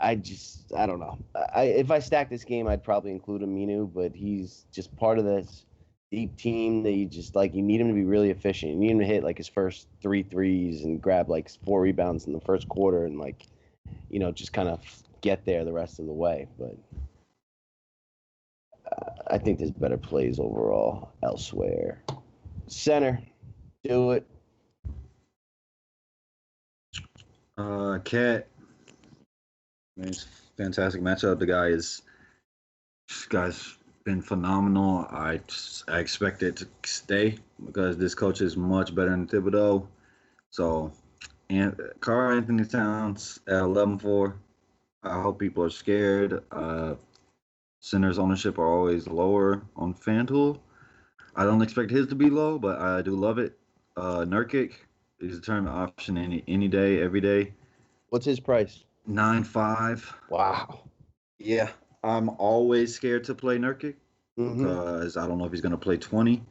I don't know. If I stack this game, I'd probably include Aminu, but he's just part of this deep team that you need him to be really efficient. You need him to hit like his first 3 threes and grab like 4 rebounds in the first quarter and like, just kind of get there the rest of the way. But I think there's better plays overall elsewhere. Center, do it. Cat. It's fantastic matchup. This guy's been phenomenal. I expect it to stay because this coach is much better than Thibodeau. So, and Karl Anthony Towns at 11.4. I hope people are scared. Centers ownership are always lower on FanDuel. I don't expect his to be low, but I do love it. Nurkic is a tournament option any day, every day. What's his price? 9.5. Wow. Yeah. I'm always scared to play Nurkic because I don't know if he's going to play 20.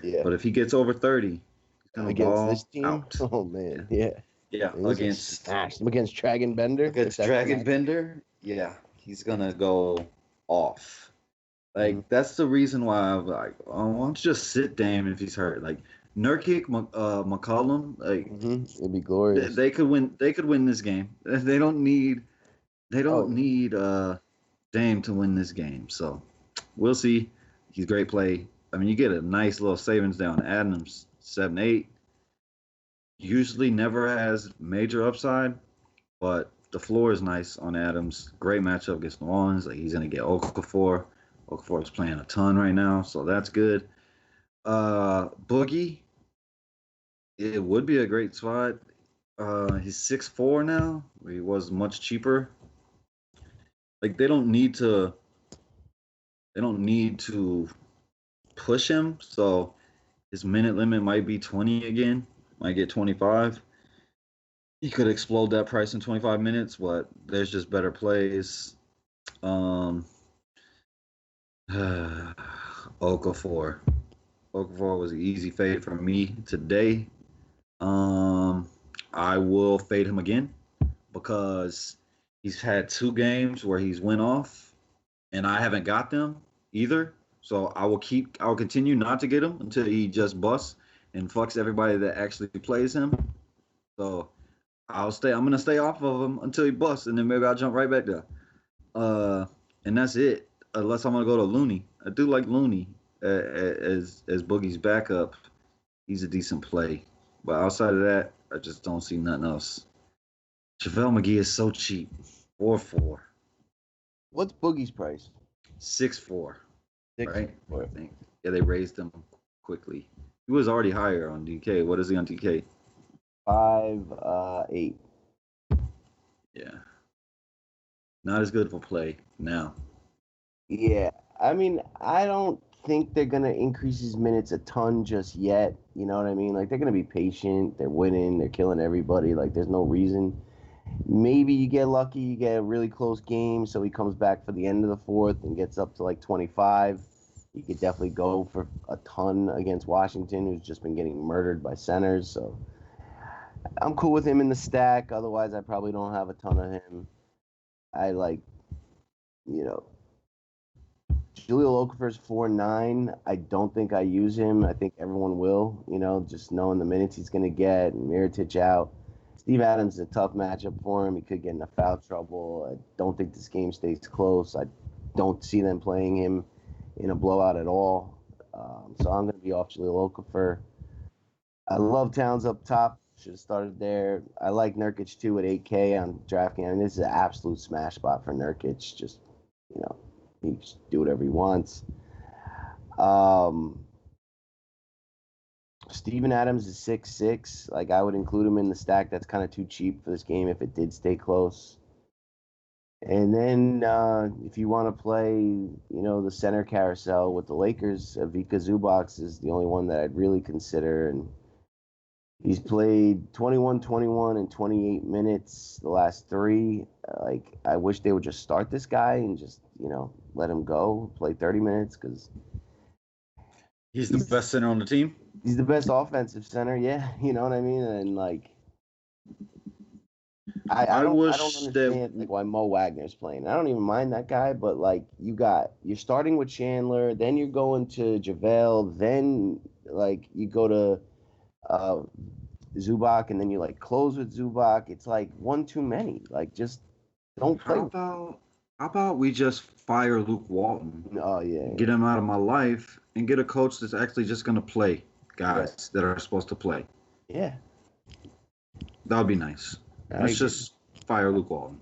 Yeah. But if he gets over 30, he's going to ball this team? out. Oh, man. Yeah. Yeah. Against Dragon Bender? Against Dragon Bender? Yeah. He's going to go off. Like, that's the reason why I'm like, oh, why don't you just sit Dame if he's hurt? Like, Nurkic, McCollum, like, it'd be glorious. They could win. They could win this game. They don't need Dame to win this game. So we'll see. He's great play. I mean, you get a nice little savings down. Adams 7.8. usually never has major upside, but the floor is nice on Adams. Great matchup against New Orleans. Like he's gonna get Okafor. Okafor is playing a ton right now, so that's good. Boogie, it would be a great spot. He's 6'4" now. He was much cheaper. Like they don't need to. They don't need to push him. So his minute limit might be 20 again. Might get 25. He could explode that price in 25 minutes, but there's just better plays. Um, Okafor. Okafor was an easy fade for me today. I will fade him again because he's had 2 games where he's went off, and I haven't got them either. So I will continue not to get him until he just busts and fucks everybody that actually plays him. So I'm gonna stay off of him until he busts, and then maybe I'll jump right back there. And that's it. Unless I'm gonna go to Looney. I do like Looney as Boogie's backup. He's a decent play, but outside of that, I just don't see nothing else. JaVale McGee is so cheap, 4-4. What's Boogie's price? 6-4. 6-4. Right? I think. Yeah, they raised him quickly. He was already higher on DK. What is he on DK? 5-8. Yeah. Not as good for play now. Yeah. I mean, I don't think they're going to increase his minutes a ton just yet. You know what I mean? Like, they're going to be patient. They're winning. They're killing everybody. Like, there's no reason. Maybe you get lucky. You get a really close game, so he comes back for the end of the fourth and gets up to, like, 25. He could definitely go for a ton against Washington, who's just been getting murdered by centers. So I'm cool with him in the stack. Otherwise, I probably don't have a ton of him. I like, you know, Jahlil Okafor's 4.9. I don't think I use him. I think everyone will, just knowing the minutes he's going to get and Mirotic out. Steve Adams is a tough matchup for him. He could get into foul trouble. I don't think this game stays close. I don't see them playing him in a blowout at all. So I'm going to be off Jahlil Okafor. I love Towns up top. Should have started there. I like Nurkic too at 8K on DraftKings. I mean, this is an absolute smash spot for Nurkic. Just, he can just do whatever he wants. Steven Adams is 6'6". Like, I would include him in the stack. That's kind of too cheap for this game if it did stay close. And then if you want to play, the center carousel with the Lakers, Vika Zubac is the only one that I'd really consider. And he's played 21, 21, and 28 minutes the last 3. Like, I wish they would just start this guy and just, let him go, play 30 minutes because he's the best center on the team. He's the best offensive center, yeah. You know what I mean? And, like, I don't understand why Mo Wagner's playing. I don't even mind that guy, but, like, you're starting with Chandler, then you're going to JaVale, then, like, you go to Zubac, and then you, like, close with Zubac. It's, like, one too many. Like, just don't play. How about we just fire Luke Walton? Oh, yeah. Get him out of my life and get a coach that's actually just going to play guys that are supposed to play. Yeah. That would be nice. Let's just fire Luke Walton.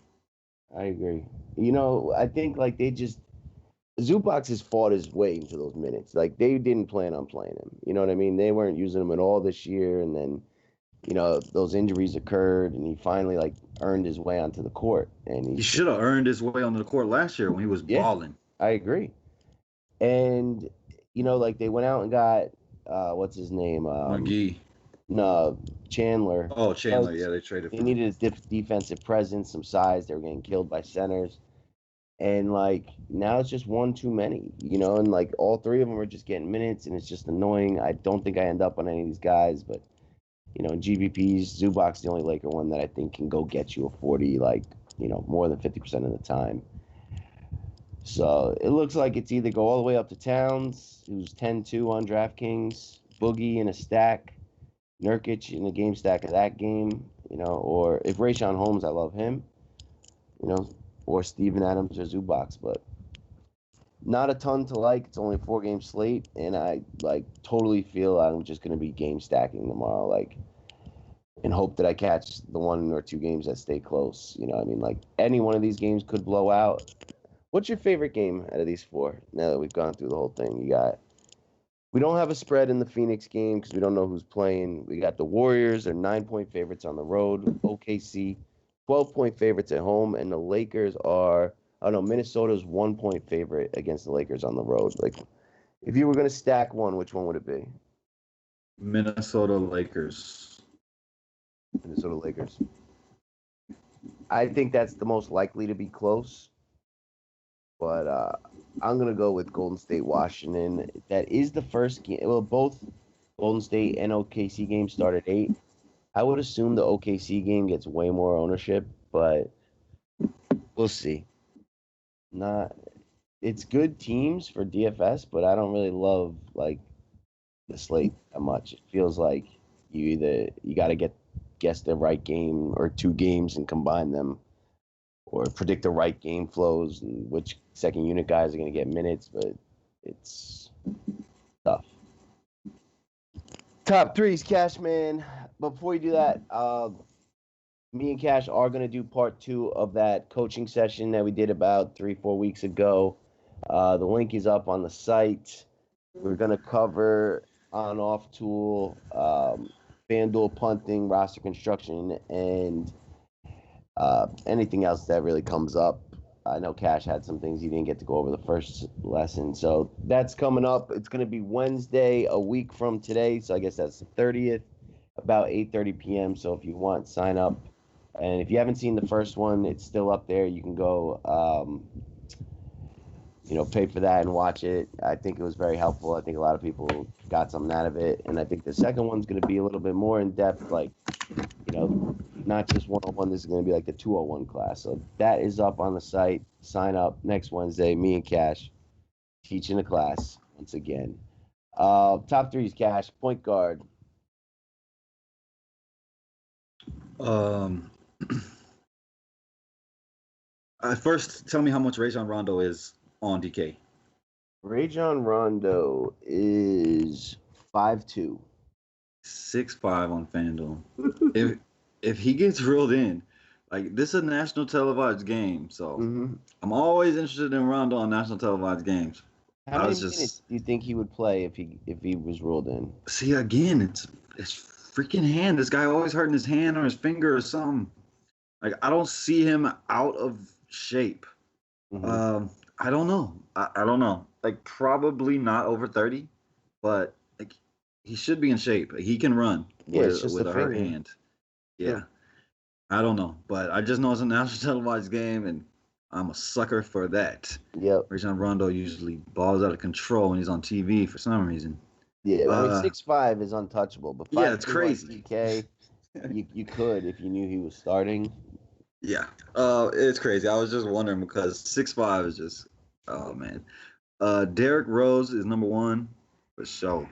I agree. I think, like, Zubac has fought his way into those minutes. Like, they didn't plan on playing him. You know what I mean? They weren't using him at all this year, and then, those injuries occurred, and he finally, like, earned his way onto the court. And he should have earned his way onto the court last year when he was balling. I agree. And, like, they went out and got, what's his name? McGee. No, Chandler. Oh, Chandler. Yeah, they traded for him. He needed a defensive presence, some size. They were getting killed by centers. And, like, now it's just one too many, and, like, all 3 of them are just getting minutes, and it's just annoying. I don't think I end up on any of these guys, but, in GBPs, Zubac's the only Laker one that I think can go get you a 40, like, more than 50% of the time. So it looks like it's either go all the way up to Towns, who's 10-2 on DraftKings, Boogie in a stack, Nurkic in the game stack of that game, or if Rayshawn Holmes, I love him, or Steven Adams or Zubac, but not a ton to like. It's only a 4-game slate, and I, like, totally feel I'm just going to be game stacking tomorrow. Like, and hope that I catch the 1 or 2 games that stay close. You know, I mean, like any one of these games could blow out. What's your favorite game out of these 4? Now that we've gone through the whole thing, we don't have a spread in the Phoenix game because we don't know who's playing. We got the Warriors, they're 9-point favorites on the road. OKC, 12-point favorites at home, and the Lakers are. Oh no, Minnesota's 1-point favorite against the Lakers on the road. Like, if you were going to stack one, which one would it be? Minnesota Lakers. Minnesota Lakers. I think that's the most likely to be close. But I'm going to go with Golden State Washington. That is the first game. Well, both Golden State and OKC games start at 8. I would assume the OKC game gets way more ownership, but we'll see. It's good teams for DFS, but I don't really love like the slate that much. It feels like you got to guess the right game or 2 games and combine them, or predict the right game flows and which second unit guys are going to get minutes, but it's tough. Top 3s, Cash Man. Before we do that, me and Cash are going to do part 2 of that coaching session that we did about 3-4 weeks ago. The link is up on the site. We're going to cover on-off tool, FanDuel punting, roster construction, and anything else that really comes up. I know Cash had some things he didn't get to go over the first lesson. So that's coming up. It's going to be Wednesday, a week from today. So I guess that's the 30th, about 8:30 p.m. So if you want, sign up. And if you haven't seen the first one, it's still up there. You can go, pay for that and watch it. I think it was very helpful. I think a lot of people got something out of it. And I think the second one's going to be a little bit more in depth, like, not just 101. This is going to be like the 201 class. So that is up on the site. Sign up next Wednesday. Me and Cash teaching a class once again. Top 3s, Cash. Point guard. First, tell me how much Rajon Rondo is on DK. Rajon Rondo is 5'2". 6'5" on FanDuel. if he gets ruled in, like, this is a national televised game, so I'm always interested in Rondo on national televised games. How many minutes do you think he would play if he was ruled in? See, again, it's freaking hand. This guy always hurting his hand or his finger or something. Like, I don't see him out of shape. I don't know. I don't know. Like, probably not over 30, but like, he should be in shape. He can run with a hurt hand. Yeah. I don't know, but I just know it's a national televised game, and I'm a sucker for that. Yep. Rajon Rondo usually balls out of control when he's on TV for some reason. Yeah, I mean, 6'5" is untouchable, but 5'2" it's crazy. DK, you could if you knew he was starting. Yeah, it's crazy. I was just wondering because 6'5" is just, oh man. Derrick Rose is number 1 for sure.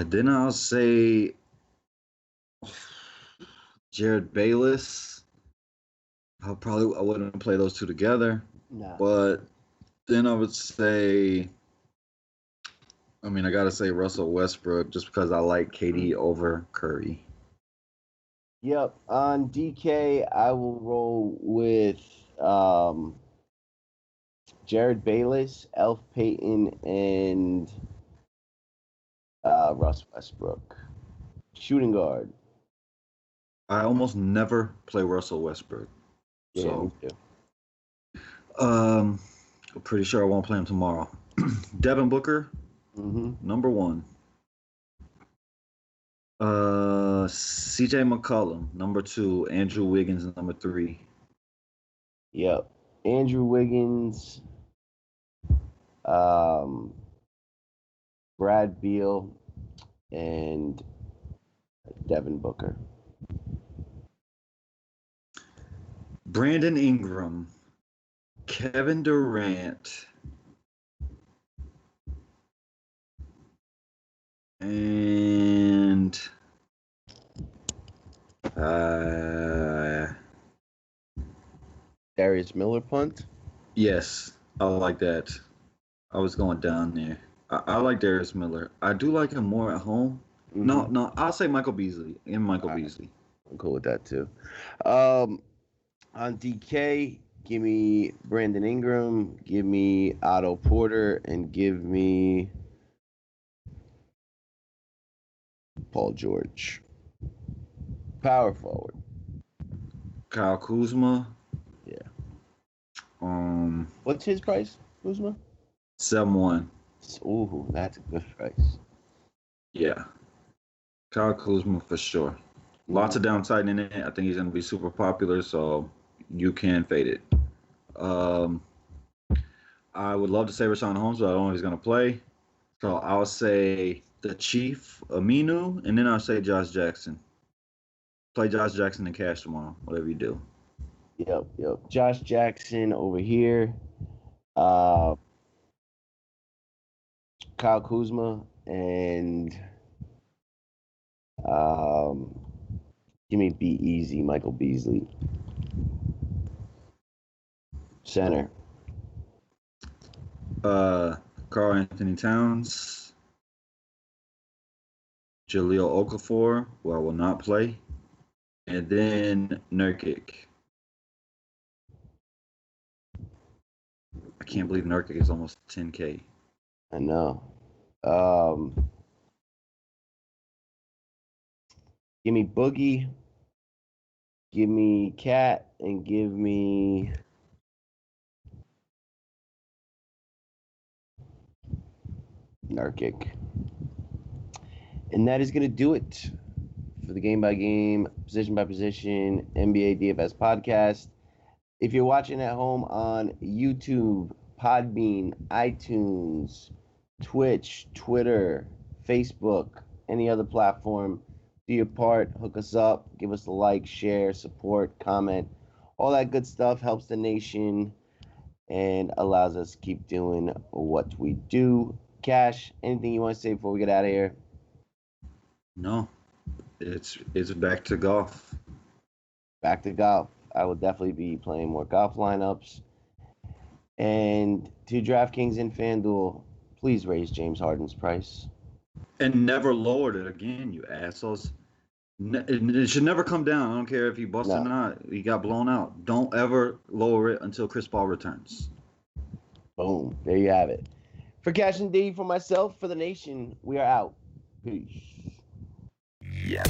Then I'll say Jared Bayless. I wouldn't play those 2 together. Nah. But then I would say, I gotta say Russell Westbrook just because I like KD over Curry. Yep. On DK, I will roll with Jared Bayless, Elf Payton, and Russ Westbrook. Shooting guard. I almost never play Russell Westbrook. Yeah, so, me too. I'm pretty sure I won't play him tomorrow. Devin Booker, number 1. CJ McCollum, number 2. Andrew Wiggins, number 3. Yep. Andrew Wiggins, Brad Beal, and Devin Booker. Brandon Ingram, Kevin Durant, and Darius Miller punt. Yes, I like that. I was going down there. I like Darius Miller. I do like him more at home. Mm-hmm. No, I'll say Michael Beasley. Beasley. I'm cool with that too. On DK, give me Brandon Ingram, give me Otto Porter, and give me Paul George. Power forward. Kyle Kuzma. Yeah. What's his price, Kuzma? 7-1. Ooh, that's a good price. Yeah. Kyle Kuzma for sure. Lots of downside in it. I think he's going to be super popular, so you can fade it. I would love to say Rashawn Holmes, but I don't know if he's going to play. So I'll say the Chief, Aminu, and then I'll say Josh Jackson. Play Josh Jackson and cash tomorrow, whatever you do. Yep. Josh Jackson over here. Kyle Kuzma and give me Be Easy, Michael Beasley. Center. Karl Anthony Towns. Jahlil Okafor, who I will not play. And then Nurkic. I can't believe Nurkic is almost 10K. I know. Give me Boogie. Give me Cat, and give me Nurkic. And that is going to do it for the game by game, position by position NBA DFS podcast. If you're watching at home on YouTube, Podbean, iTunes, Twitch, Twitter, Facebook, any other platform, do your part, hook us up, give us a like, share, support, comment. All that good stuff helps the nation and allows us to keep doing what we do. Cash, anything you want to say before we get out of here? No. It's back to golf. Back to golf. I will definitely be playing more golf lineups. And to DraftKings and FanDuel, please raise James Harden's price. And never lowered it again, you assholes. It should never come down. I don't care if he busted or not. He got blown out. Don't ever lower it until Chris Paul returns. Boom. There you have it. For Cash and D, for myself, for the nation, we are out. Peace. Yeah.